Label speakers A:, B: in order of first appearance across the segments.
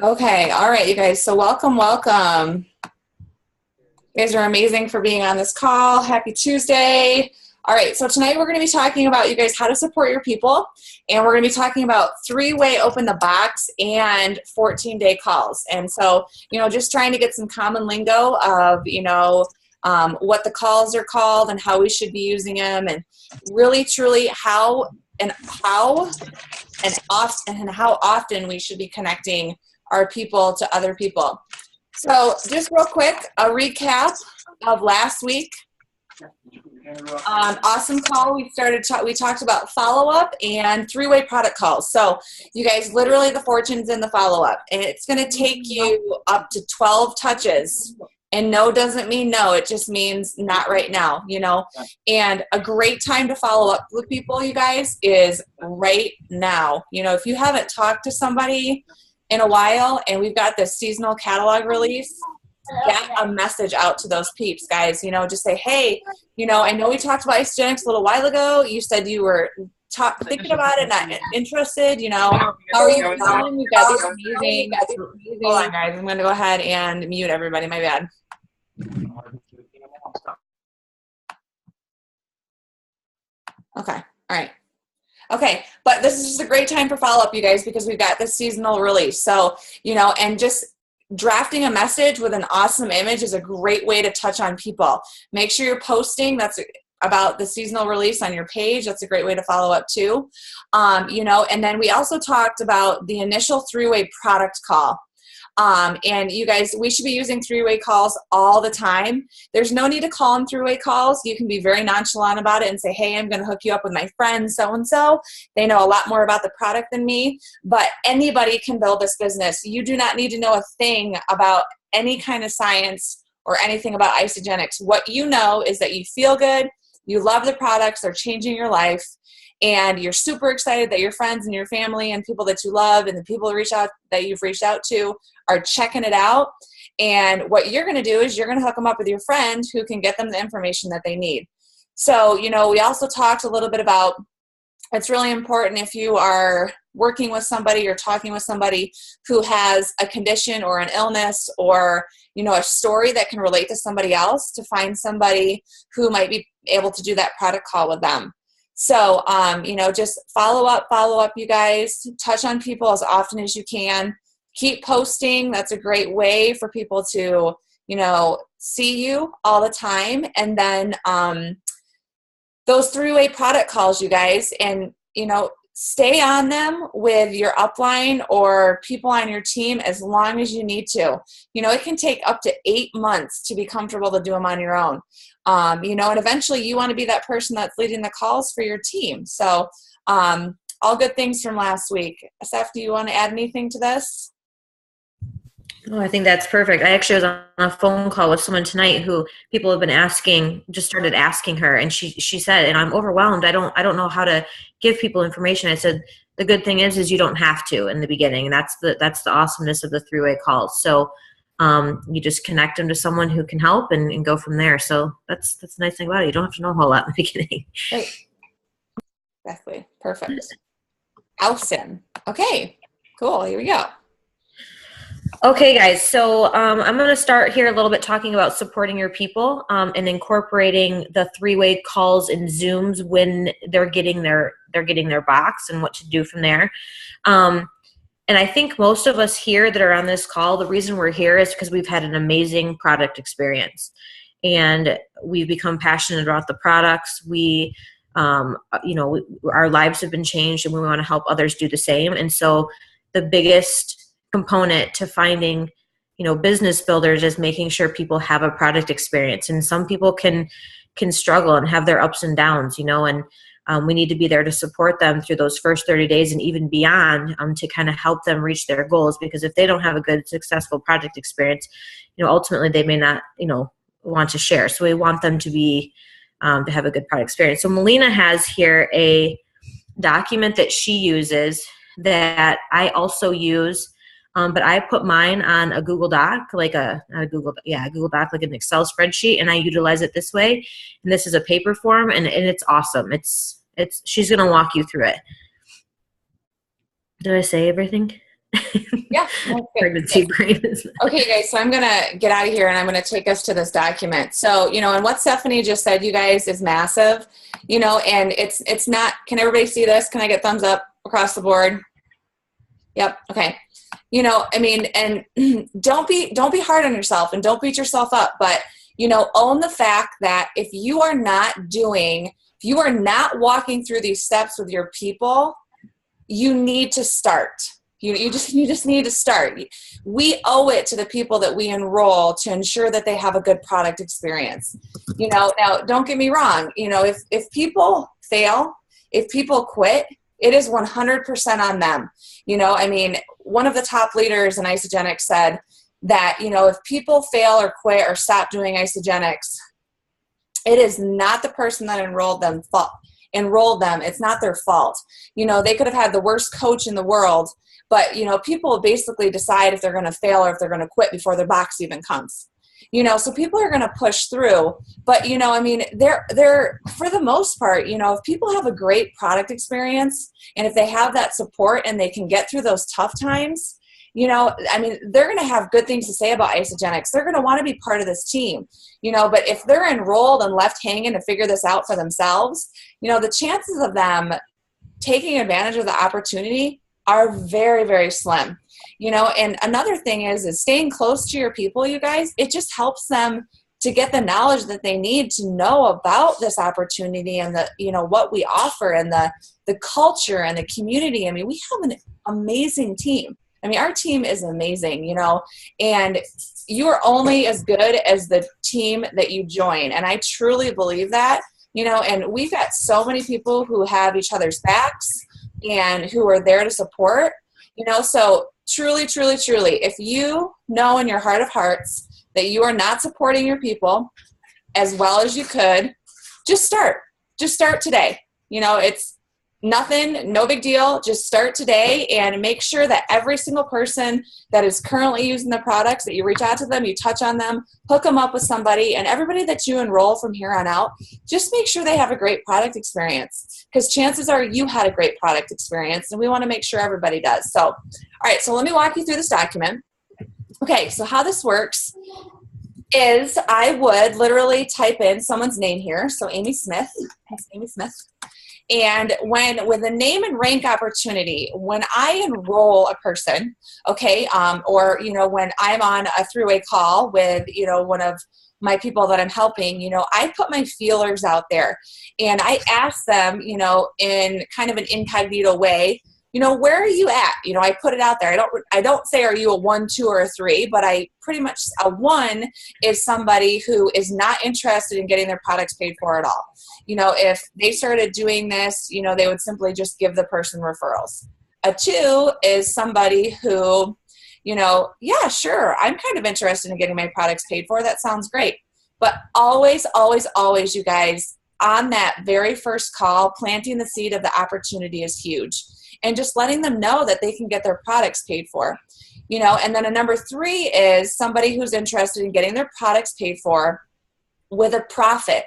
A: Okay, all right, you guys. So welcome, welcome. You guys are amazing for being on this call. Happy Tuesday. All right, so tonight we're going to be talking about, you guys, how to support your people. And we're going to be talking about three-way open the box and 14-day calls. And so, just trying to get some common lingo of, what the calls are called and how we should be using them, and really, truly how and how often we should be connecting our people to other people. So just real quick, a recap of last week. Awesome call. We talked about follow-up and three-way product calls. So you guys, literally the fortune's in the follow-up, and it's going to take you up to 12 touches. And no doesn't mean no. It just means not right now, And a great time to follow up with people, you guys, is right now. If you haven't talked to somebody in a while and we've got this seasonal catalog release, get a message out to those peeps, guys. Just say, hey, I know we talked about Isogenics a little while ago. You said you were thinking about it, not interested, how are you feeling? We've got these amazing, hold on, guys. I'm going to go ahead and mute everybody. My bad. Okay. All right. Okay. But this is just a great time for follow-up, you guys, because we've got this seasonal release. So, and just drafting a message with an awesome image is a great way to touch on people. Make sure you're posting about the seasonal release on your page. That's a great way to follow up too. And then we also talked about the initial three-way product call. And you guys, we should be using three-way calls all the time. There's no need to call them three-way calls. You can be very nonchalant about it and say, hey, I'm going to hook you up with my friend so-and-so. They know a lot more about the product than me, but anybody can build this business. You do not need to know a thing about any kind of science or anything about Isogenics. What you know is that you feel good, you love the products, they're changing your life, and you're super excited that your friends and your family and people that you love and the people that you've reached out to are checking it out. And what you're going to do is you're going to hook them up with your friend who can get them the information that they need. So, we also talked a little bit about, it's really important if you are working with somebody or talking with somebody who has a condition or an illness or, a story that can relate to somebody else, to find somebody who might be able to do that product call with them. So, just follow up, you guys. Touch on people as often as you can. Keep posting. That's a great way for people to, see you all the time. And then those three-way product calls, you guys, and, stay on them with your upline or people on your team as long as you need to. It can take up to 8 months to be comfortable to do them on your own. And eventually you want to be that person that's leading the calls for your team. So all good things from last week. Seth, do you want to add anything to this?
B: Oh, I think that's perfect. I actually was on a phone call with someone tonight who people have been just started asking her, and she said, and I'm overwhelmed. I don't know how to give people information. I said, the good thing is you don't have to in the beginning, and that's the awesomeness of the three-way calls. So you just connect them to someone who can help and go from there. So that's the nice thing about it. You don't have to know a whole lot in the beginning.
A: Great. Exactly. Perfect. Awesome. Okay, cool. Here we go.
B: Okay, guys, so I'm going to start here a little bit talking about supporting your people and incorporating the three-way calls and Zooms when they're getting their box and what to do from there. And I think most of us here that are on this call, the reason we're here is because we've had an amazing product experience, and we've become passionate about the products. Our lives have been changed, and we want to help others do the same. And so the biggest component to finding, business builders is making sure people have a product experience. And some people can struggle and have their ups and downs, and we need to be there to support them through those first 30 days and even beyond to kind of help them reach their goals. Because if they don't have a good, successful product experience, ultimately they may not, want to share. So we want them to to have a good product experience. So Malena has here a document that she uses that I also use. But I put mine on a Google Doc, a Google Doc, like an Excel spreadsheet, and I utilize it this way. And this is a paper form, and it's awesome. She's going to walk you through it. Did I say everything?
A: Yeah.
B: Pregnancy brain.
A: Okay, guys, so I'm going to get out of here and I'm going to take us to this document. So, and what Stephanie just said, you guys, is massive, and it's not, can everybody see this? Can I get thumbs up across the board? Yep. Okay. And don't be hard on yourself and don't beat yourself up, but, own the fact that if you are not walking through these steps with your people, you need to start. You just need to start. We owe it to the people that we enroll to ensure that they have a good product experience. Now don't get me wrong. If people fail, if people quit, it is 100% on them. One of the top leaders in Isogenics said that, if people fail or quit or stop doing Isogenics, it is not the person that enrolled them. It's not their fault. They could have had the worst coach in the world, but, people basically decide if they're going to fail or if they're going to quit before their box even comes. So people are going to push through, but, they're for the most part, if people have a great product experience and if they have that support and they can get through those tough times, they're going to have good things to say about Isogenics. They're going to want to be part of this team, but if they're enrolled and left hanging to figure this out for themselves, the chances of them taking advantage of the opportunity are very, very slim. And another thing is staying close to your people, you guys. It just helps them to get the knowledge that they need to know about this opportunity and the, what we offer and the culture and the community. We have an amazing team. Our team is amazing, and you are only as good as the team that you join. And I truly believe that, and we've got so many people who have each other's backs and who are there to support, so truly, truly, truly, if you know in your heart of hearts that you are not supporting your people as well as you could, just start today. It's nothing, no big deal. Just start today and make sure that every single person that is currently using the products, that you reach out to them, you touch on them, hook them up with somebody, and everybody that you enroll from here on out, just make sure they have a great product experience, because chances are you had a great product experience and we want to make sure everybody does. So, all right, so let me walk you through this document. Okay, so how this works is I would literally type in someone's name here. So Amy Smith. Thanks, Amy Smith. And with a name and rank opportunity, when I enroll a person, okay, or, when I'm on a three-way call with, one of my people that I'm helping, I put my feelers out there and I ask them, in kind of an incognito way, where are you at? I put it out there. I don't say, are you a 1, 2, or a 3, but I pretty much, a 1 is somebody who is not interested in getting their products paid for at all. If they started doing this, they would simply just give the person referrals. A 2 is somebody who, yeah, sure, I'm kind of interested in getting my products paid for. That sounds great. But always, always, always, you guys, on that very first call, planting the seed of the opportunity is huge. And just letting them know that they can get their products paid for, and then a number 3 is somebody who's interested in getting their products paid for with a profit,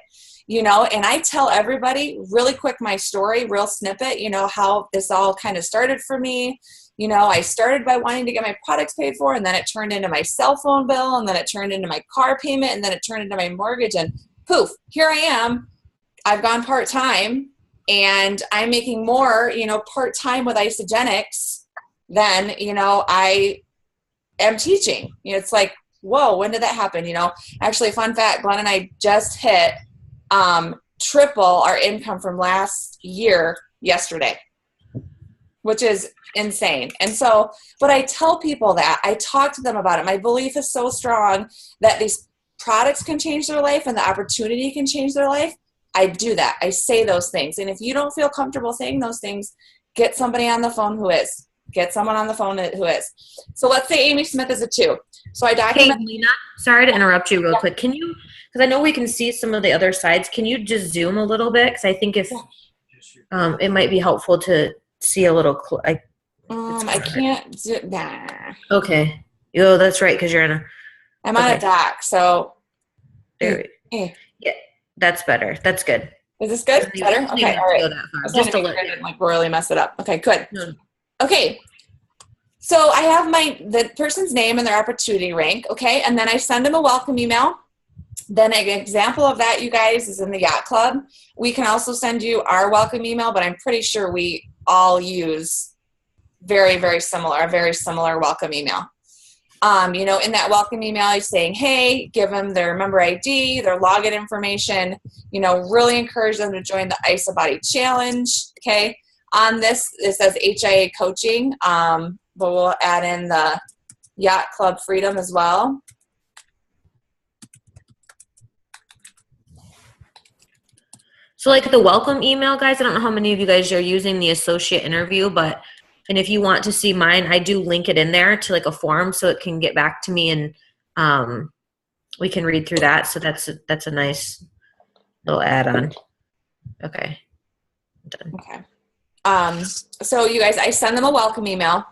A: and I tell everybody really quick my story, real snippet, how this all kind of started for me. I started by wanting to get my products paid for, and then it turned into my cell phone bill, and then it turned into my car payment, and then it turned into my mortgage, and poof, here I am. I've gone part-time. And I'm making more, part-time with Isogenics than, I am teaching. It's like, whoa, when did that happen? Actually, fun fact, Glenn and I just hit triple our income from last year yesterday, which is insane. And so, but I tell people that, I talk to them about it. My belief is so strong that these products can change their life and the opportunity can change their life. I do that. I say those things. And if you don't feel comfortable saying those things, get somebody on the phone who is. Get someone on the phone who is. So let's say Amy Smith is a 2. So I document.
B: Hey, Malena, sorry to interrupt you real quick. Can you, because I know we can see some of the other sides, can you just zoom a little bit? Because I think if it might be helpful to see a little. I
A: can't do that.
B: Okay. Oh, that's right, because you're in a.
A: I'm on a dock, so.
B: There. Yeah. That's better. That's good.
A: Is this good? Better? Okay, all right.
B: Just to let
A: you like really mess it up. Okay, good. Okay. So I have the person's name and their opportunity rank, okay? And then I send them a welcome email. Then an example of that, you guys, is in the Yacht Club. We can also send you our welcome email, but I'm pretty sure we all use a very similar welcome email. In that welcome email, you're saying, hey, give them their member ID, their login information, really encourage them to join the Ice a Body Challenge, okay? On this, it says HIA coaching, but we'll add in the Yacht Club Freedom as well.
B: So like the welcome email, guys, I don't know how many of you guys are using the associate interview, and if you want to see mine, I do link it in there to like a form so it can get back to me and we can read through that. So that's a nice little add-on. Okay. Done.
A: Okay. So you guys, I send them a welcome email.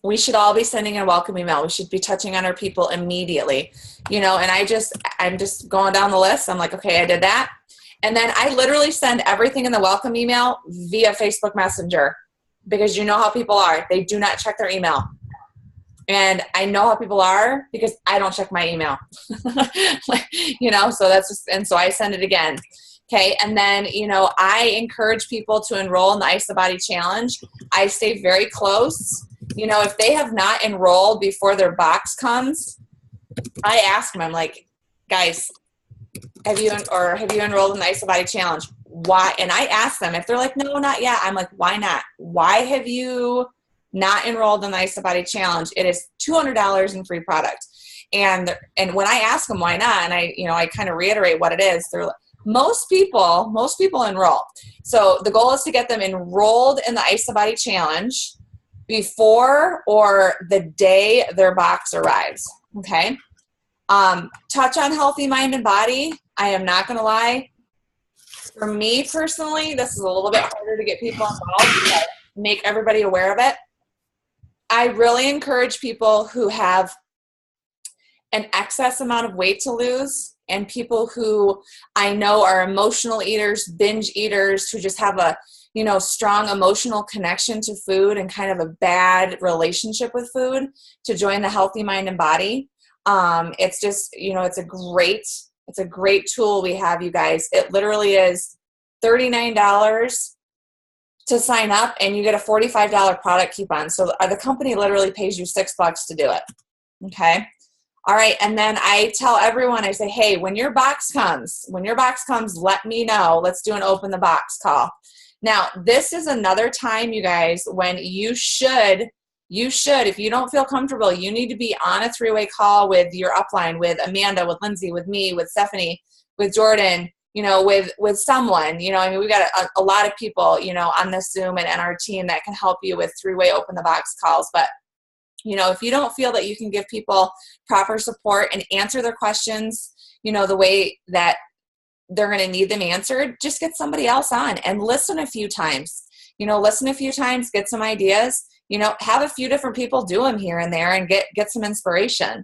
A: We should all be sending a welcome email. We should be touching on our people immediately, and I'm just going down the list. I'm like, okay, I did that. And then I literally send everything in the welcome email via Facebook Messenger, because you know how people are. They do not check their email. And I know how people are because I don't check my email. So that's just, and so I send it again. Okay. And then, I encourage people to enroll in the Ice the Body Challenge. I stay very close. If they have not enrolled before their box comes, I ask them, I'm like, guys, have you enrolled in the Ice the Body Challenge? Why? And I ask them, if they're like, no, not yet. I'm like, why not? Why have you not enrolled in the Ice the Body Challenge? It is $200 in free product. And when I ask them why not, and I kind of reiterate what it is, they're like, most people enroll. So the goal is to get them enrolled in the Ice the Body Challenge before or the day their box arrives. Okay. Touch on healthy mind and body. I am not going to lie. For me personally, this is a little bit harder to get people involved, but make everybody aware of it. I really encourage people who have an excess amount of weight to lose, and people who I know are emotional eaters, binge eaters, who just have a strong emotional connection to food and kind of a bad relationship with food, to join the Healthy Mind and Body. It's just, it's a great tool we have, you guys. It literally is $39 to sign up, and you get a $45 product coupon. So the company literally pays you $6 to do it. Okay. All right. And then I tell everyone, I say, hey, when your box comes, let me know. Let's do an open the box call. Now, this is another time, you guys, when you should, if you don't feel comfortable, you need to be on a three-way call with your upline, with Amanda, with Lindsay, with me, with Stephanie, with Jordan, with someone. We've got a lot of people, on this Zoom and our team that can help you with three-way open the box calls. But, if you don't feel that you can give people proper support and answer their questions, the way that they're going to need them answered, just get somebody else on and listen a few times. Get some ideas. Have a few different people do them here and there and get some inspiration.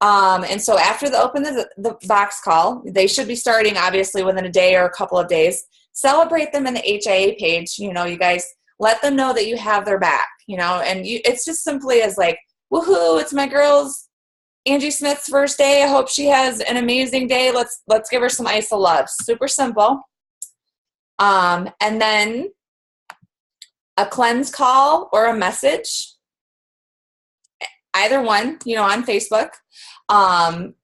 A: And so after the open the box call, they should be starting obviously within a day or a couple of days. Celebrate them in the HIA page. You guys let them know that you have their back, and it's just simply as like, woohoo, it's my girl's Angie Smith's first day. I hope she has an amazing day. Let's give her some ice of love. Super simple. And then a cleanse call or a message, either one, on Facebook. And,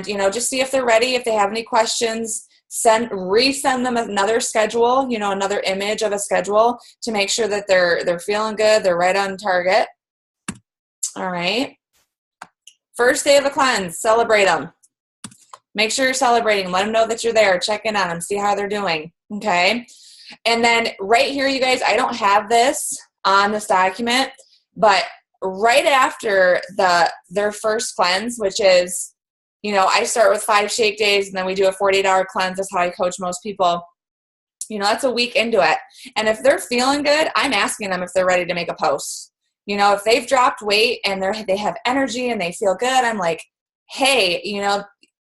A: just see if they're ready. If they have any questions, resend them another schedule, another image of a schedule to make sure that they're feeling good. They're right on target. All right. First day of a cleanse, celebrate them. Make sure you're celebrating. Let them know that you're there. Check in on them. See how they're doing. Okay. And then right here, you guys, I don't have this on this document, but right after their first cleanse, which is, I start with 5 shake days and then we do a 48-hour cleanse. That's how I coach most people. That's a week into it. And if they're feeling good, I'm asking them if they're ready to make a post. If they've dropped weight and they have energy and they feel good, I'm like, hey,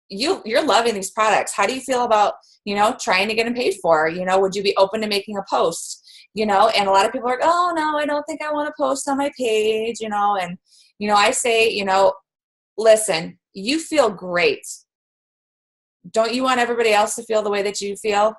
A: you're loving these products. How do you feel about, trying to get them paid for? Would you be open to making a post? and a lot of people are like, oh no, I don't think I want to post on my page, and, I say, listen, you feel great. Don't you want everybody else to feel the way that you feel?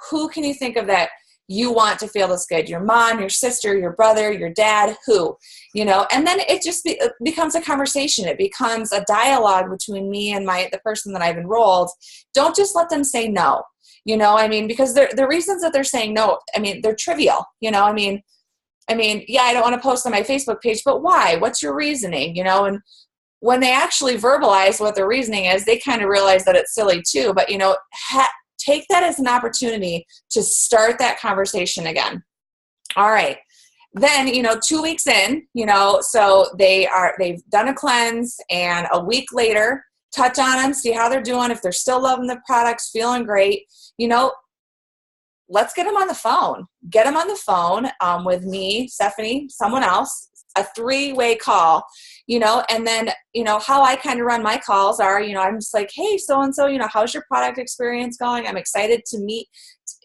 A: Who can you think of that you want to feel this good? Your mom, your sister, your brother, your dad, who? And then it just becomes a conversation. It becomes a dialogue between me and the person that I've enrolled. Don't just let them say no, because the reasons that they're saying no, they're trivial, yeah, I don't want to post on my Facebook page, but why? What's your reasoning? And when they actually verbalize what their reasoning is, they kind of realize that it's silly too. But, take that as an opportunity to start that conversation again. All right. Then, 2 weeks in, so they've done a cleanse, and a week later, touch on them, see how they're doing. If they're still loving the products, feeling great, let's get them on the phone. Get them on the phone with me, Stephanie, someone else, a 3-way call, and then, how I kind of run my calls are, I'm just like, hey, so-and-so, how's your product experience going? I'm excited to meet.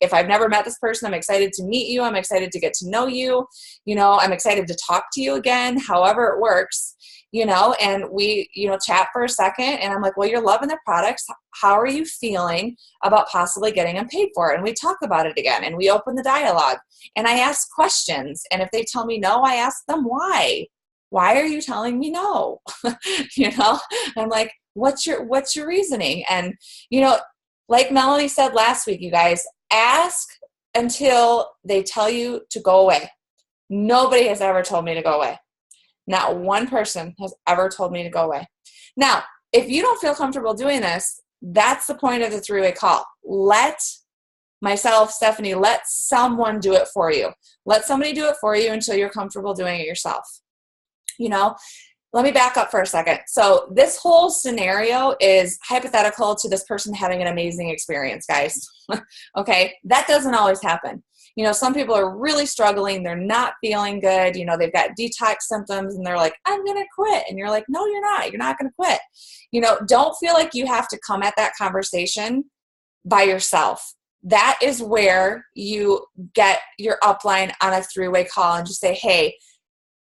A: If I've never met this person, I'm excited to meet you. I'm excited to get to know you. I'm excited to talk to you again, however it works, and we, chat for a second, and I'm like, well, you're loving the products. How are you feeling about possibly getting them paid for? And we talk about it again, and we open the dialogue, and I ask questions. And if they tell me no, I ask them why. Why are you telling me no? I'm like, what's your reasoning? And, like Melanie said last week, you guys, ask until they tell you to go away. Nobody has ever told me to go away. Not one person has ever told me to go away. Now, if you don't feel comfortable doing this, that's the point of the 3-way call. Let myself, Stephanie, let someone do it for you. Let somebody do it for you until you're comfortable doing it yourself. Let me back up for a second. So this whole scenario is hypothetical to this person having an amazing experience, guys. Okay, that doesn't always happen. Some people are really struggling. They're not feeling good. They've got detox symptoms, and they're like, I'm going to quit. And you're like, no, you're not. You're not going to quit. Don't feel like you have to come at that conversation by yourself. That is where you get your upline on a 3-way call and just say, hey,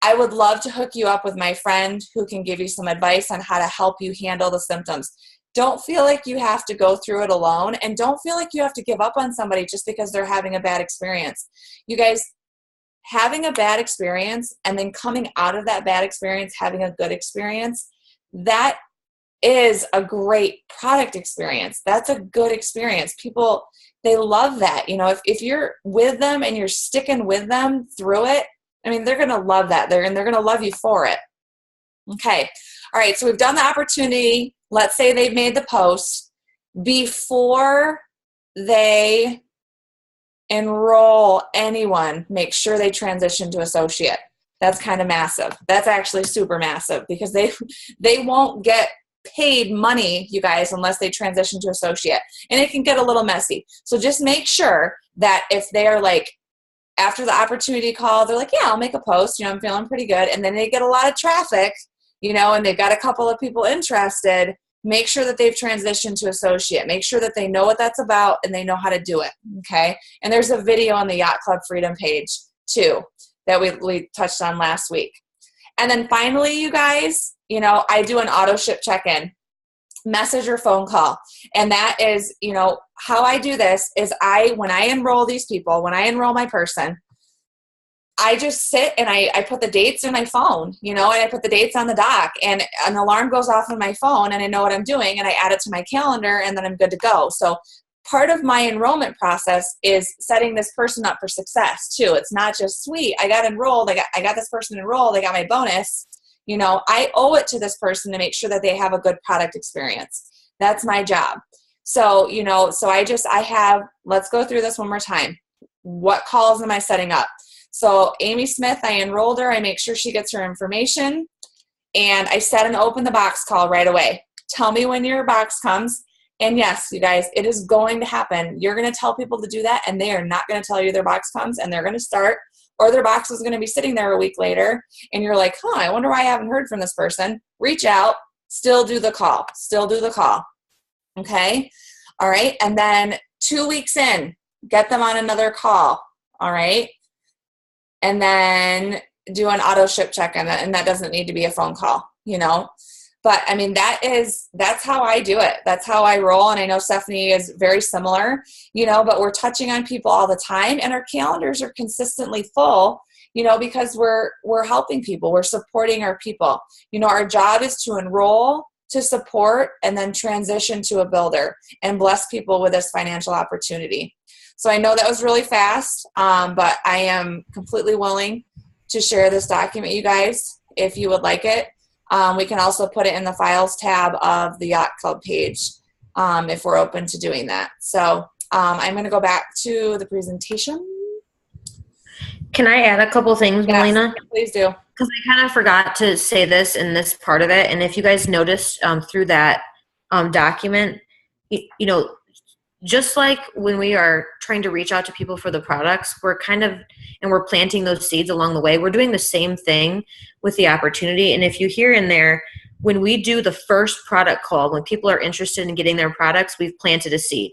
A: I would love to hook you up with my friend who can give you some advice on how to help you handle the symptoms. Don't feel like you have to go through it alone, and don't feel like you have to give up on somebody just because they're having a bad experience. You guys, having a bad experience and then coming out of that bad experience, having a good experience, that is a great product experience. That's a good experience. People, they love that. If you're with them and you're sticking with them through it, they're going to love that. They're going to love you for it. Okay. All right. So we've done the opportunity. Let's say they've made the post. Before they enroll anyone, make sure they transition to associate. That's kind of massive. That's actually super massive, because they won't get paid money, you guys, unless they transition to associate. And it can get a little messy. So just make sure that if they are like, after the opportunity call, they're like, yeah, I'll make a post, I'm feeling pretty good. And then they get a lot of traffic, and they've got a couple of people interested. Make sure that they've transitioned to associate. Make sure that they know what that's about and they know how to do it. Okay. And there's a video on the Yacht Club Freedom page too that we touched on last week. And then finally, you guys, I do an auto ship check-in, message or phone call. And that is, how I do this is when I enroll these people, when I enroll my person, I just sit and I put the dates in my phone, and I put the dates on the dock, and an alarm goes off on my phone, and I know what I'm doing, and I add it to my calendar, and then I'm good to go. So part of my enrollment process is setting this person up for success too. It's not just, sweet, I got enrolled, I got this person enrolled, I got my bonus. I owe it to this person to make sure that they have a good product experience. That's my job. So, let's go through this one more time. What calls am I setting up? So Amy Smith, I enrolled her. I make sure she gets her information, and I set an open the box call right away. Tell me when your box comes. And yes, you guys, it is going to happen. You're going to tell people to do that, and they are not going to tell you their box comes, and they're going to start, or their box is going to be sitting there a week later, and you're like, I wonder why I haven't heard from this person. Reach out, still do the call. Okay. All right. And then 2 weeks in, get them on another call. All right. And then do an auto ship check-in, and that doesn't need to be a phone call, but I mean, that's how I do it. That's how I roll. And I know Stephanie is very similar, but we're touching on people all the time, and our calendars are consistently full, because we're helping people, we're supporting our people. Our job is to enroll, to support, and then transition to a builder and bless people with this financial opportunity. So I know that was really fast, but I am completely willing to share this document, you guys, if you would like it. We can also put it in the files tab of the Yacht Club page if we're open to doing that. So I'm going to go back to the presentation.
B: Can I add a couple things,
A: Yes,
B: Malena?
A: please do.
B: Because I kind of forgot to say this in this part of it. And if you guys noticed through that document, just like when we are trying to reach out to people for the products, we're planting those seeds along the way. We're doing the same thing with the opportunity. And if you hear in there, when we do the first product call, when people are interested in getting their products, we've planted a seed.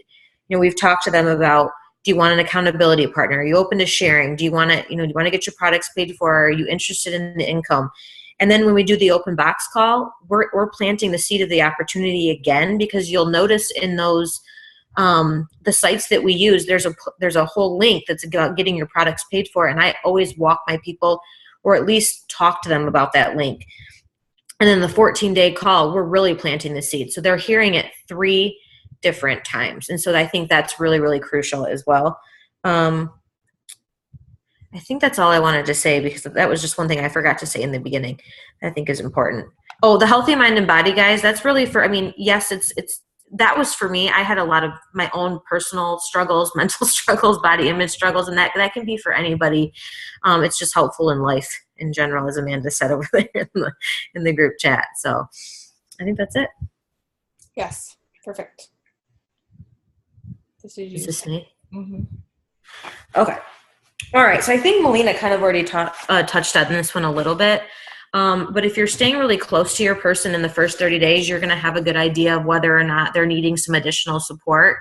B: We've talked to them about, do you want an accountability partner? Are you open to sharing? Do you want to, do you want to get your products paid for? Are you interested in the income? And then when we do the open box call, we're planting the seed of the opportunity again, because you'll notice in those the sites that we use, there's a whole link that's about getting your products paid for. And I always walk my people, or at least talk to them about that link. And then the 14-day call, we're really planting the seed. So they're hearing it 3 different times. And so I think that's really, really crucial as well. I think that's all I wanted to say, because that was just one thing I forgot to say in the beginning that I think is important. Oh, the healthy mind and body, guys, that's really yes, that was for me. I had a lot of my own personal struggles, mental struggles, body image struggles, and that can be for anybody. It's just helpful in life in general, as Amanda said over there in the group chat. So I think that's it.
A: Yes, perfect.
B: Is this me?
A: Mm-hmm.
B: Okay. All right. So I think Malena kind of already touched on this one a little bit. But if you're staying really close to your person in the first 30 days, you're going to have a good idea of whether or not they're needing some additional support.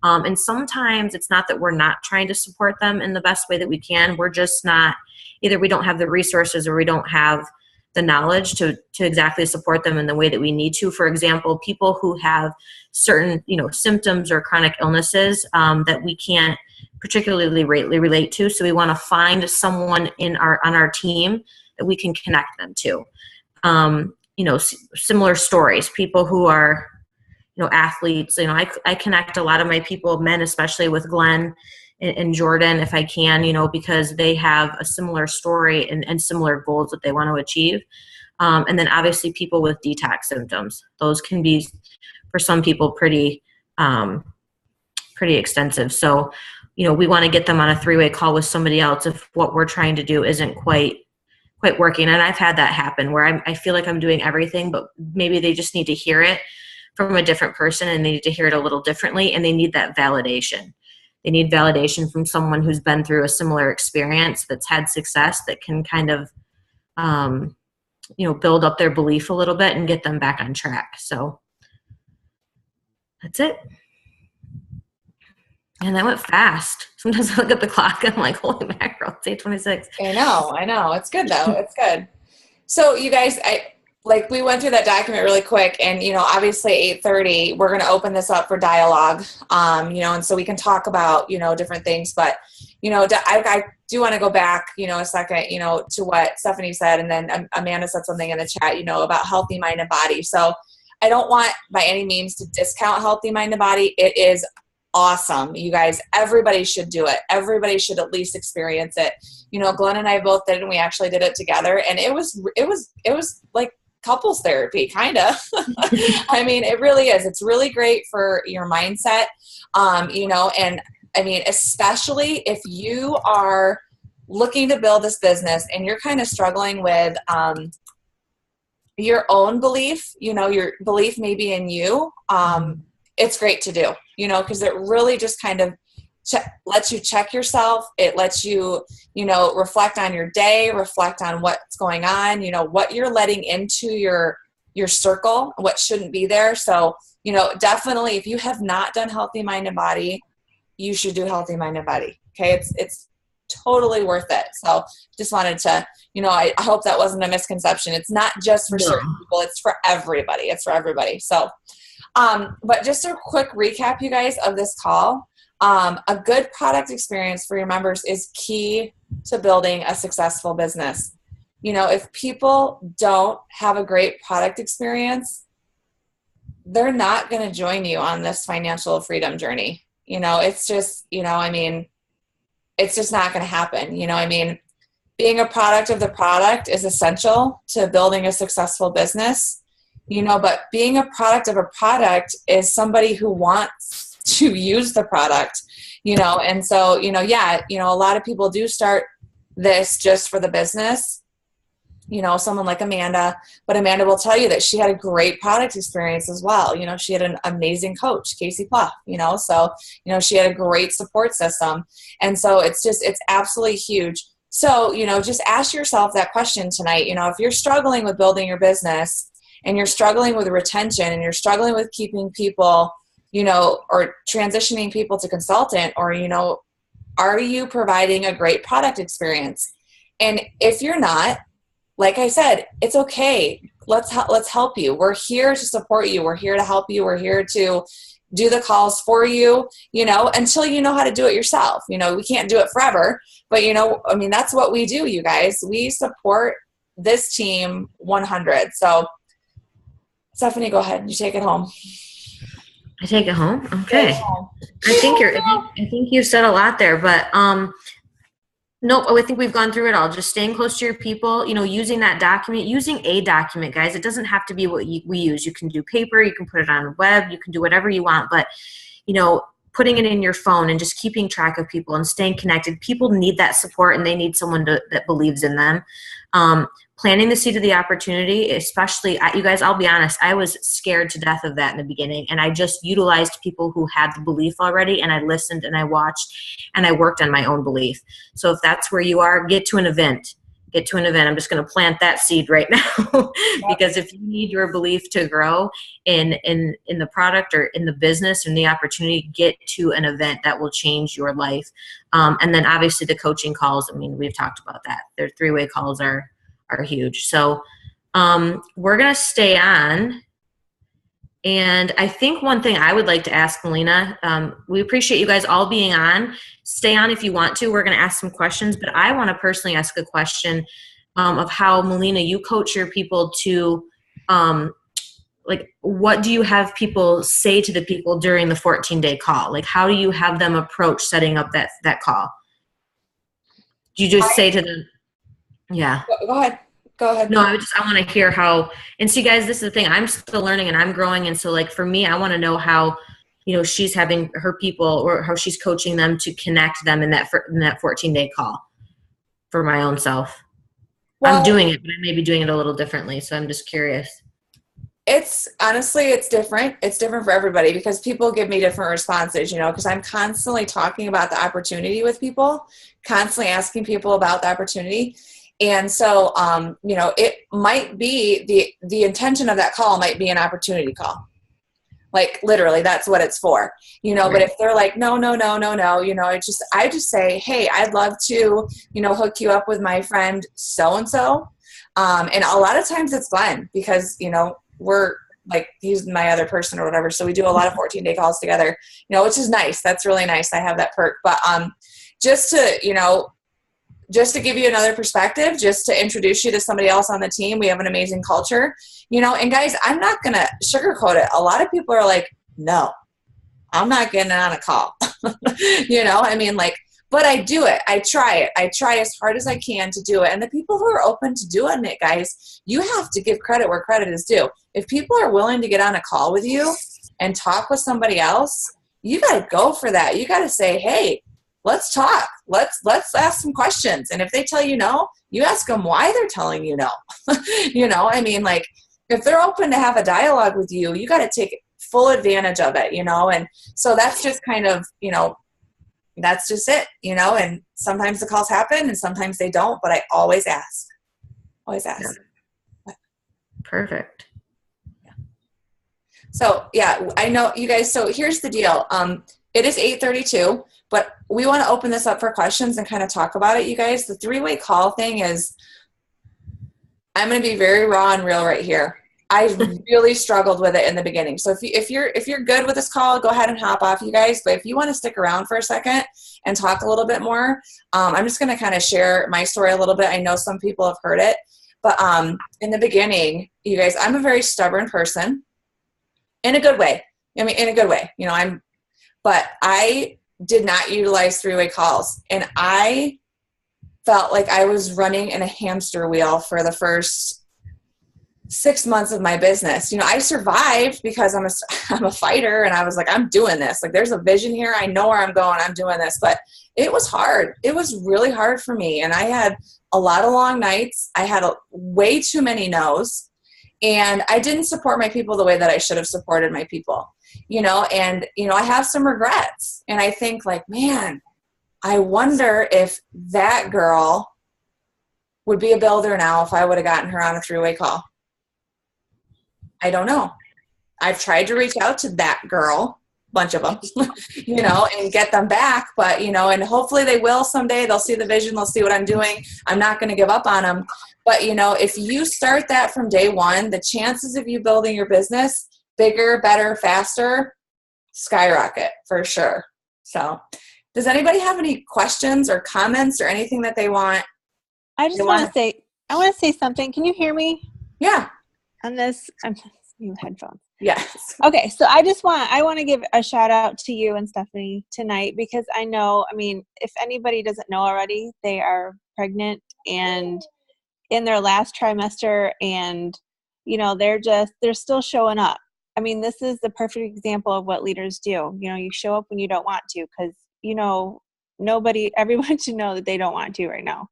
B: And sometimes it's not that we're not trying to support them in the best way that we can. We're just not, either we don't have the resources or we don't have the knowledge to exactly support them in the way that we need to. For example, people who have certain, symptoms or chronic illnesses that we can't particularly relate to. So we want to find someone on our team that we can connect them to. Similar stories, people who are, athletes. I connect a lot of my people, men especially, with Glenn and Jordan, if I can, because they have a similar story and similar goals that they want to achieve. And then obviously people with detox symptoms. Those can be, for some people, pretty extensive. So, we want to get them on a 3-way call with somebody else if what we're trying to do isn't quite working. And I've had that happen where I feel like I'm doing everything, but maybe they just need to hear it from a different person, and they need to hear it a little differently, and they need that validation. They need validation from someone who's been through a similar experience, that's had success, that can kind of, build up their belief a little bit and get them back on track. So that's it. And that went fast. Sometimes I look at the clock and I'm like, holy mackerel, it's 8:26.
A: I know. It's good though. It's good. So you guys, we went through that document really quick, and, obviously 8:30, we're going to open this up for dialogue, and so we can talk about, different things, but, I do want to go back, a second, to what Stephanie said, and then Amanda said something in the chat, about healthy mind and body. So I don't want by any means to discount healthy mind and body. It is awesome, you guys. Everybody should do it. Everybody should at least experience it. Glenn and I both did it, and we actually did it together, and it was like couples therapy, kind of. I mean, it really is. It's really great for your mindset, and I mean, especially if you are looking to build this business and you're kind of struggling with your own belief, your belief maybe in you, it's great to do, because it really just kind of lets you check yourself. It lets you, reflect on your day, reflect on what's going on, what you're letting into your circle, what shouldn't be there. So, definitely, if you have not done Healthy Mind and Body, you should do Healthy Mind and Body. Okay. totally worth it. So just wanted to, I hope that wasn't a misconception. It's not just for certain people. It's for everybody. It's for everybody. So, but just a quick recap, you guys, of this call. A good product experience for your members is key to building a successful business. If people don't have a great product experience, they're not going to join you on this financial freedom journey. It's just, it's just not going to happen. Being a product of the product is essential to building a successful business, but being a product of a product is somebody who wants to use the product, and so, a lot of people do start this just for the business, someone like Amanda, but Amanda will tell you that she had a great product experience as well. She had an amazing coach, Casey Pluff, so, she had a great support system. And so it's absolutely huge. So, just ask yourself that question tonight. If you're struggling with building your business and you're struggling with retention and you're struggling with keeping people, or transitioning people to consultant, or, are you providing a great product experience? And if you're not, like I said, it's okay. Let's help you. We're here to support you. We're here to help you. We're here to do the calls for you, until you know how to do it yourself. We can't do it forever, but that's what we do, you guys. We support this team 100. So Stephanie, go ahead. You take it home.
B: I take it home. Okay. I think you said a lot there, but, nope, I think we've gone through it all. Just staying close to your people, using that document, using a document, guys. It doesn't have to be what we use. You can do paper, you can put it on the web, you can do whatever you want, but, putting it in your phone and just keeping track of people and staying connected. People need that support, and they need someone that believes in them. Planting the seed of the opportunity, especially, you guys, I'll be honest, I was scared to death of that in the beginning, and I just utilized people who had the belief already, and I listened and I watched and I worked on my own belief. So if that's where you are, get to an event. I'm just going to plant that seed right now because if you need your belief to grow in the product or in the business and the opportunity, get to an event that will change your life. And then obviously the coaching calls, we've talked about that. Their 3-way calls are huge. So we're going to stay on. And I think one thing I would like to ask Malena, we appreciate you guys all being on. Stay on if you want to. We're going to ask some questions, but I want to personally ask a question of how, Malena, you coach your people to, what do you have people say to the people during the 14-day call? Like, how do you have them approach setting up that call? Do you just say to them, yeah.
A: Go ahead.
B: No, I want to hear how, and see, guys, this is the thing. I'm still learning and I'm growing. And so for me, I want to know how, she's having her people or how she's coaching them to connect them in that 14-day call for my own self. Well, I'm doing it, but I may be doing it a little differently. So I'm just curious.
A: It's different. It's different for everybody because people give me different responses, because I'm constantly talking about the opportunity with people, constantly asking people about the opportunity. And so, it might be the intention of that call might be an opportunity call. Like literally that's what it's for, right. But if they're like, no, I just say, hey, I'd love to, hook you up with my friend so-and-so. And a lot of times it's Glenn because, we're like, he's my other person or whatever. So we do a lot of 14-day calls together, which is nice. That's really nice. I have that perk, but, just to give you another perspective, just to introduce you to somebody else on the team, we have an amazing culture, and guys, I'm not going to sugarcoat it. A lot of people are like, no, I'm not getting on a call, but I do it. I try it. I try as hard as I can to do it. And the people who are open to doing it, guys, you have to give credit where credit is due. If people are willing to get on a call with you and talk with somebody else, you got to go for that. You got to say, hey, let's talk. Let's ask some questions. And if they tell you no, you ask them why they're telling you no. If they're open to have a dialogue with you, you got to take full advantage of it, and so that's just kind of, that's just it, and sometimes the calls happen and sometimes they don't, but I always ask. Yeah.
B: Perfect.
A: Yeah. So yeah, I know you guys, so here's the deal. it is 8:32, but we want to open this up for questions and kind of talk about it, you guys. The three-way call thing is, I'm going to be very raw and real right here. I really struggled with it in the beginning. So if you're good with this call, go ahead and hop off, you guys. But if you want to stick around for a second and talk a little bit more, I'm just going to kind of share my story a little bit. I know some people have heard it, but in the beginning, you guys, I'm a very stubborn person in a good way. I mean, in a good way, but I did not utilize three-way calls, and I felt like I was running in a hamster wheel for the first 6 months of my business. I survived because I'm a fighter, and I was like, I'm doing this. Like, there's a vision here. I know where I'm going. I'm doing this. But it was hard. It was really hard for me. And I had a lot of long nights. I had way too many no's, and I didn't support my people the way that I should have supported my people, I have some regrets. And I think, like, man, I wonder if that girl would be a builder now if I would have gotten her on a three-way call. I don't know. I've tried to reach out to that girl, bunch of them, and get them back. But, and hopefully they will someday. They'll see the vision. They'll see what I'm doing. I'm not going to give up on them. But, if you start that from day one, the chances of you building your business bigger, better, faster, skyrocket for sure. So does anybody have any questions or comments or anything that they want?
C: I want to say something. Can you hear me?
A: Yeah.
C: On this, I'm using headphones.
A: Yes.
C: Okay. So I want to give a shout out to you and Stephanie tonight, because I know, if anybody doesn't know already, they are pregnant and in their last trimester, and, they're still showing up. This is the perfect example of what leaders do. You show up when you don't want to, because, everyone should know that they don't want to right now.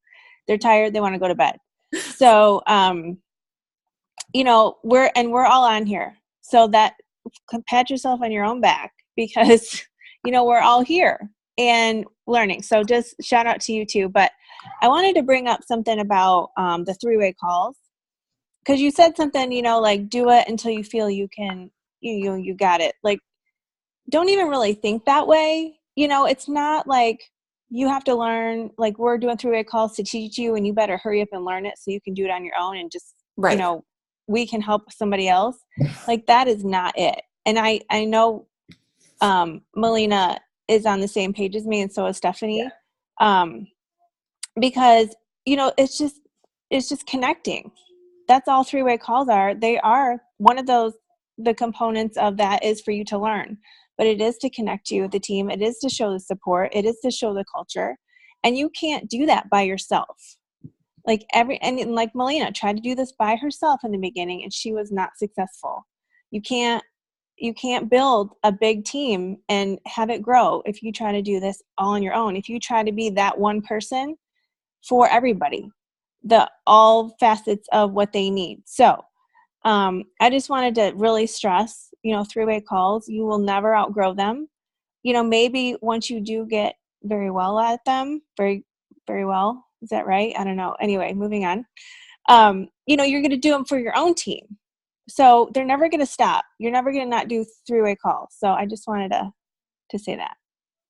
C: They're tired. They want to go to bed. So, we're all on here, so that pat yourself on your own back, because, we're all here and learning. So just shout out to you too. But I wanted to bring up something about the three-way calls, because you said something, like, do it until you feel you can, you got it. Like, don't even really think that way. It's not like you have to learn, like, we're doing three-way calls to teach you, and you better hurry up and learn it so you can do it on your own, and just,
A: right.
C: We can help somebody else. Like, that is not it. And I know Malena is on the same page as me, and so is Stephanie. Yeah. Because, it's just connecting. That's all three-way calls are. They are one of those, the components of that is for you to learn, but it is to connect you with the team. It is to show the support. It is to show the culture. And you can't do that by yourself. Like Malena tried to do this by herself in the beginning, and she was not successful. You can't build a big team and have it grow if you try to do this all on your own. If you try to be that one person for everybody, all facets of what they need. So I just wanted to really stress, three-way calls, you will never outgrow them. Maybe once you do get very well at them, very, very well. Is that right? I don't know. Anyway, moving on. You're going to do them for your own team. So they're never going to stop. You're never going to not do three-way calls. So I just wanted to say that.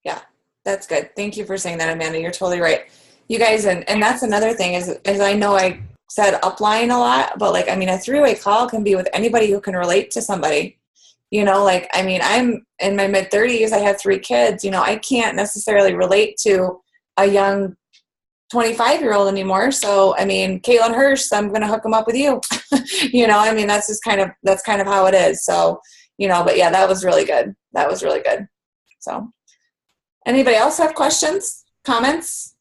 A: Yeah, that's good. Thank you for saying that, Amanda. You're totally right. You guys, and that's another thing is I know I said upline a lot, but a three-way call can be with anybody who can relate to somebody. I'm in my mid-30s. I have 3 kids. I can't necessarily relate to a young 25-year-old anymore. So, Caitlin Hurst, I'm going to hook them up with you. That's just kind of how it is. So, but yeah, that was really good. That was really good. So anybody else have questions, comments?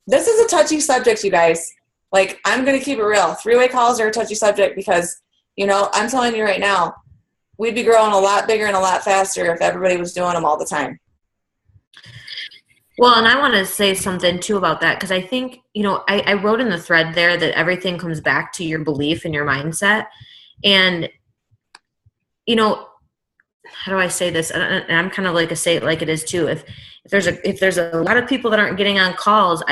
A: This is a touchy subject, you guys. I'm going to keep it real. Three-way calls are a touchy subject because, I'm telling you right now, we'd be growing a lot bigger and a lot faster if everybody was doing them all the time.
B: Well, and I want to say something too about that, because I think, I wrote in the thread there that everything comes back to your belief and your mindset. And, how do I say this? And I'm kind of say it like it is too. If there's a lot of people that aren't getting on calls,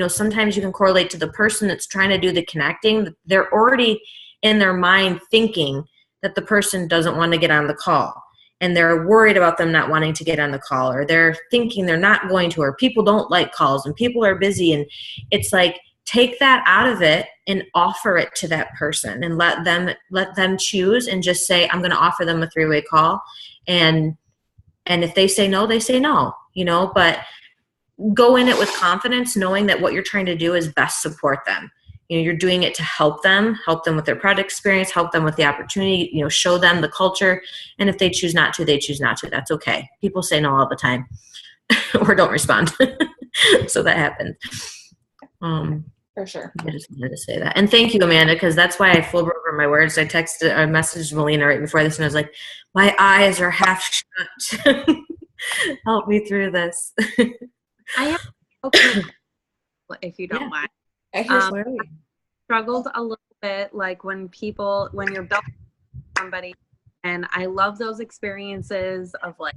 B: sometimes you can correlate to the person that's trying to do the connecting. They're already in their mind thinking that the person doesn't want to get on the call. and they're worried about them not wanting to get on the call, or they're thinking they're not going to, or people don't like calls and people are busy. And it's like, take that out of it and offer it to that person and let them choose, and just say, I'm going to offer them a 3-way call. And if they say no, they say no, but go in it with confidence, knowing that what you're trying to do is best support them. You're doing it to help them with their product experience, help them with the opportunity, show them the culture. And if they choose not to, they choose not to. That's okay. People say no all the time or don't respond. So that happens.
A: For sure.
B: I just wanted to say that. And thank you, Amanda, because that's why I flew over my words. I messaged Malena right before this, and I was like, my eyes are half shut. Help me through this.
D: I am okay, if you don't mind.
A: I hear
D: I struggled a little bit, like when you're building somebody, and I love those experiences of like,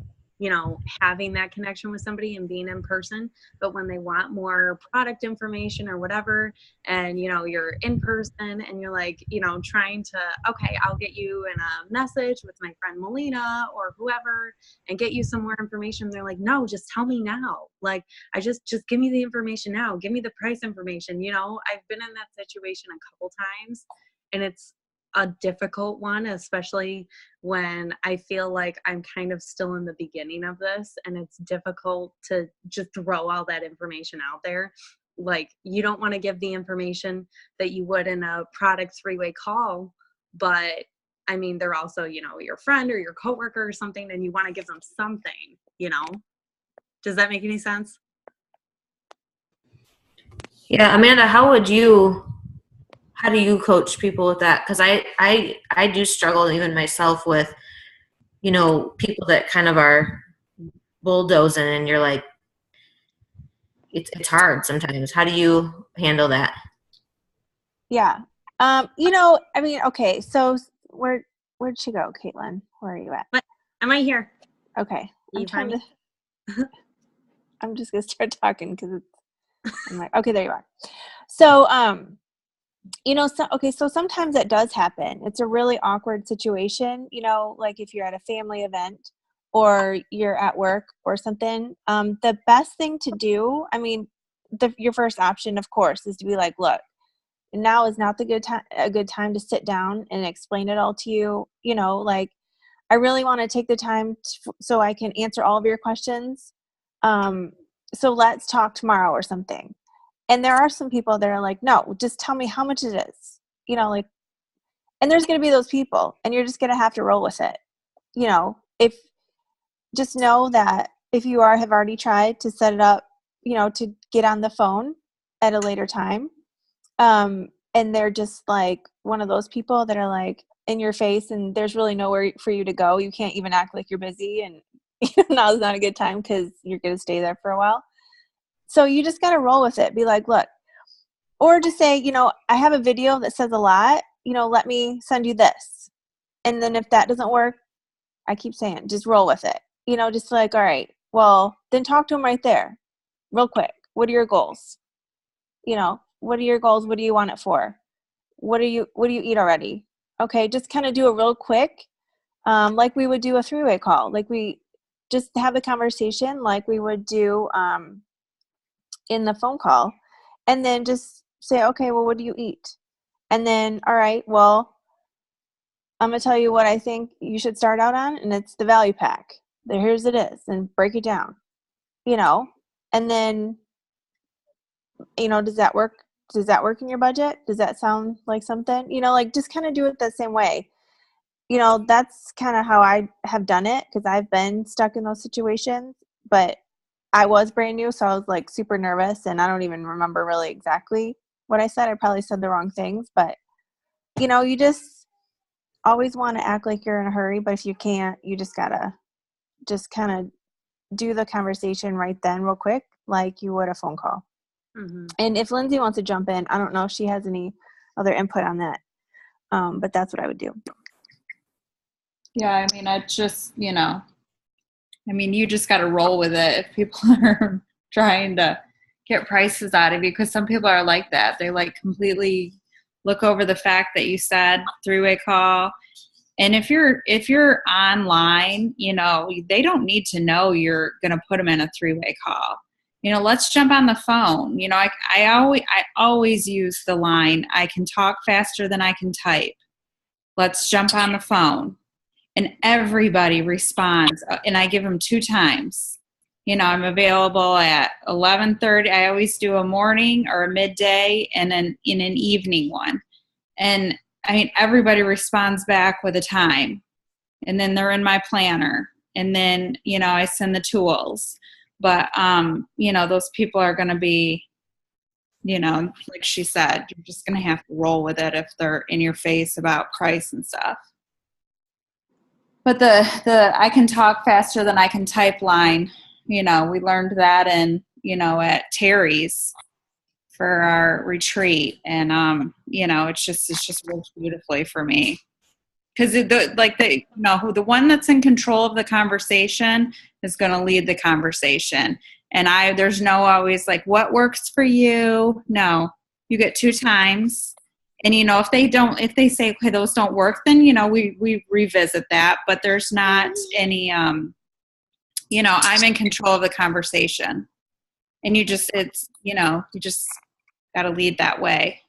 D: having that connection with somebody and being in person. But when they want more product information or whatever, and you're in person and you're like, trying to, okay, I'll get you in a message with my friend Malena or whoever and get you some more information. They're like, no, just tell me now. Like, I just give me the information now. Give me the price information. I've been in that situation a couple times, and it's a difficult one, especially when I feel like I'm kind of still in the beginning of this, and it's difficult to just throw all that information out there. Like, you don't want to give the information that you would in a product 3-way call, but I mean, they're also, your friend or your coworker or something, and you want to give them something, Does that make any sense?
B: Yeah, Amanda, how do you coach people with that? Because I do struggle even myself with, people that kind of are bulldozing, and you're like, it's hard sometimes. How do you handle that?
C: Yeah. Okay. So where'd she go, Caitlin? Where are you at?
D: Am I here?
C: Okay. I'm just gonna start talking because I'm like, okay, there you are. So, so sometimes that does happen. It's a really awkward situation, like if you're at a family event or you're at work or something. The best thing to do, your first option, of course, is to be like, look, now is not a good time to sit down and explain it all to you. Like, I really want to take the time so I can answer all of your questions. So let's talk tomorrow or something. And there are some people that are like, no, just tell me how much it is, and there's going to be those people, and you're just going to have to roll with it. Just know that if you have already tried to set it up, to get on the phone at a later time, and they're just like one of those people that are like in your face, and there's really nowhere for you to go. You can't even act like you're busy, and now's not a good time because you're going to stay there for a while. So you just got to roll with it. Be like, look, or just say, I have a video that says a lot, let me send you this. And then if that doesn't work, I keep saying, just roll with it. Just like, all right, well, then talk to them right there real quick. What are your goals? What are your goals? What do you want it for? What do you eat already? Okay. Just kind of do a real quick, like we would do a 3-way call. Like we just have the conversation like we would do, in the phone call, and then just say, okay, well, what do you eat? And then, all right, well, I'm going to tell you what I think you should start out on, and it's the value pack. Here's it is, and break it down, and then, does that work? Does that work in your budget? Does that sound like something, like just kind of do it the same way. That's kind of how I have done it, because I've been stuck in those situations, but I was brand new, so I was like super nervous, and I don't even remember really exactly what I said. I probably said the wrong things, but you just always want to act like you're in a hurry, but if you can't, you just gotta just kind of do the conversation right then real quick, like you would a phone call. Mm-hmm. And if Lindsay wants to jump in, I don't know if she has any other input on that, but that's what I would do.
E: Yeah, it's just, you just got to roll with it if people are trying to get prices out of you, because some people are like that. They like completely look over the fact that you said 3-way call, And if you're online, they don't need to know you're going to put them in a 3-way call. Let's jump on the phone. I always use the line, I can talk faster than I can type. Let's jump on the phone. And everybody responds, and I give them 2 times. I'm available at 11:30. I always do a morning or a midday and then in an evening one. And everybody responds back with a time, and then they're in my planner, and then, I send the tools. But, those people are going to be, like she said, you're just going to have to roll with it if they're in your face about price and stuff. But the I can talk faster than I can type line, we learned that at Terry's for our retreat. And, it's just worked beautifully for me. Because the one that's in control of the conversation is going to lead the conversation. And there's no always like, what works for you? No, you get 2 times. And, if they say, okay, those don't work, then, we revisit that. But there's not any, I'm in control of the conversation. And you just got to lead that way.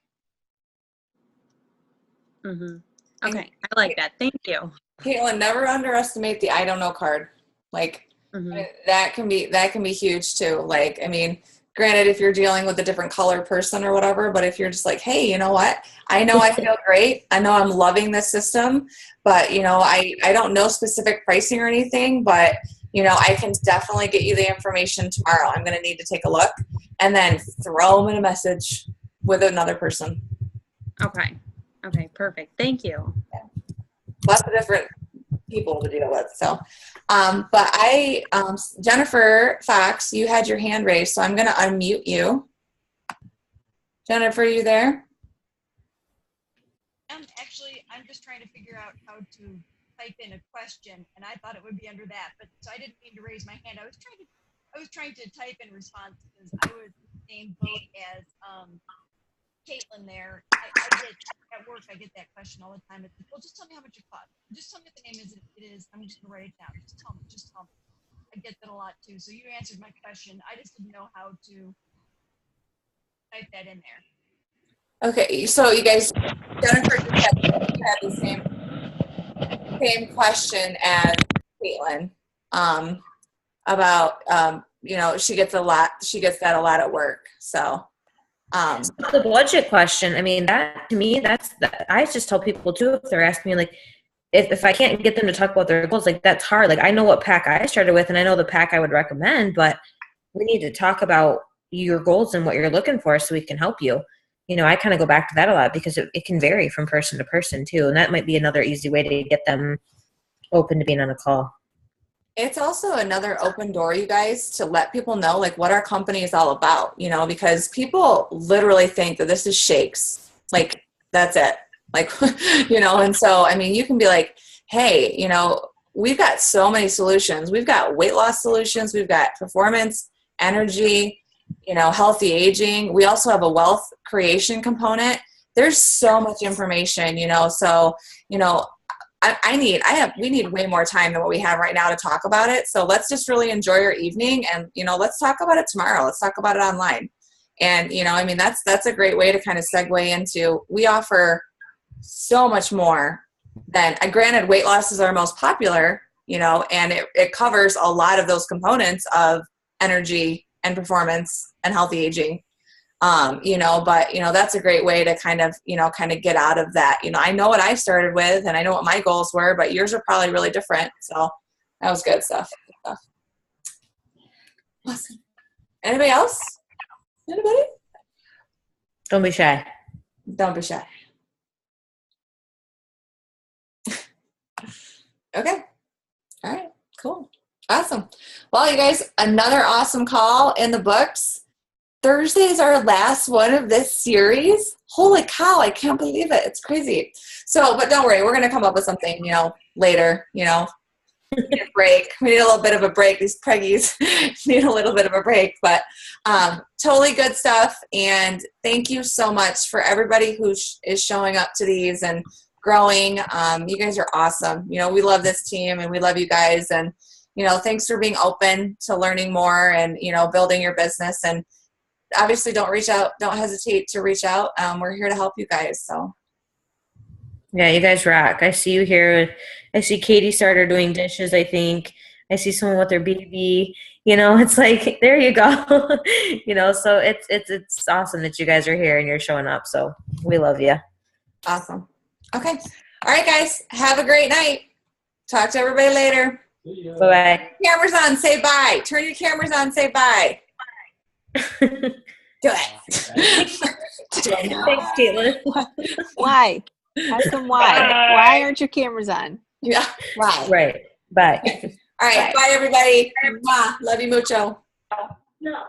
D: Mm-hmm. Okay, I like that. Thank you.
A: Caitlin, never underestimate the I don't know card. Like, that can be huge too. Like, granted, if you're dealing with a different color person or whatever, but if you're just like, hey, you know what? I know I feel great. I know I'm loving this system, but, I don't know specific pricing or anything, but, I can definitely get you the information tomorrow. I'm going to need to take a look, and then throw them in a message with another person.
D: Okay, perfect. Thank you.
A: Yeah. Lots of different people to deal with. So, but Jennifer Fox, you had your hand raised, so I'm going to unmute you. Jennifer, are you there?
F: Actually, I'm just trying to figure out how to type in a question, and I thought it would be under that, but so I didn't mean to raise my hand. I was trying to type in response because I was in the same boat as Caitlin there. I get at work, I get that question all the time. It's, well, just tell me how much it costs. Just tell me what the name is. It is. I'm just gonna write it down. Just tell me. I get that a lot too. So you answered my question. I just didn't know how to type that in there.
A: Okay, so you guys, Jennifer just had the same question as Caitlin about she gets that a lot at work. So
B: the budget question, that to me, I just tell people too, if they're asking me, like, if I can't get them to talk about their goals, like, that's hard. Like, I know what pack I started with, and I know the pack I would recommend, but we need to talk about your goals and what you're looking for so we can help you. I kind of go back to that a lot because it can vary from person to person too. And that might be another easy way to get them open to being on a call.
A: It's also another open door, you guys, to let people know like what our company is all about, because people literally think that this is shakes. Like, that's it. Like, and so, you can be like, hey, we've got so many solutions. We've got weight loss solutions. We've got performance, energy, healthy aging. We also have a wealth creation component. There's so much information, so, we need way more time than what we have right now to talk about it. So let's just really enjoy your evening, and, let's talk about it tomorrow. Let's talk about it online. And, that's a great way to kind of segue into, we offer so much more than, granted, weight loss is our most popular, and it covers a lot of those components of energy and performance and healthy aging. But that's a great way to kind of get out of that. I know what I started with, and I know what my goals were, but yours are probably really different. So that was good stuff. Awesome. Anybody else? Anybody?
B: Don't be shy.
A: Don't be shy. Okay. All right. Cool. Awesome. Well, you guys, another awesome call in the books. Thursday is our last one of this series. Holy cow, I can't believe it. It's crazy. So, but don't worry, we're going to come up with something, later, We need a break. We need a little bit of a break. These preggies need a little bit of a break, but totally good stuff. And thank you so much for everybody who is showing up to these and growing. You guys are awesome. You know, we love this team and we love you guys. And, you know, thanks for being open to learning more and, you know, building your business. And obviously don't hesitate to reach out. We're here to help you guys. So.
B: Yeah, you guys rock. I see you here. I see Katie started doing dishes, I think. I see someone with their BB. You know, it's like, there you go. You know, so it's awesome that you guys are here and you're showing up. So we love you.
A: Awesome. Okay. All right, guys. Have a great night. Talk to everybody later.
B: Bye-bye.
A: Cameras on. Say bye. Turn your cameras on. Say bye. Do it.
B: Thanks, Caitlin.
C: Why? Ask them why. Why aren't your cameras on?
A: Yeah. Bye.
B: Right. Bye.
A: All right. Bye, everybody. Mwah. Love you mucho.
B: No.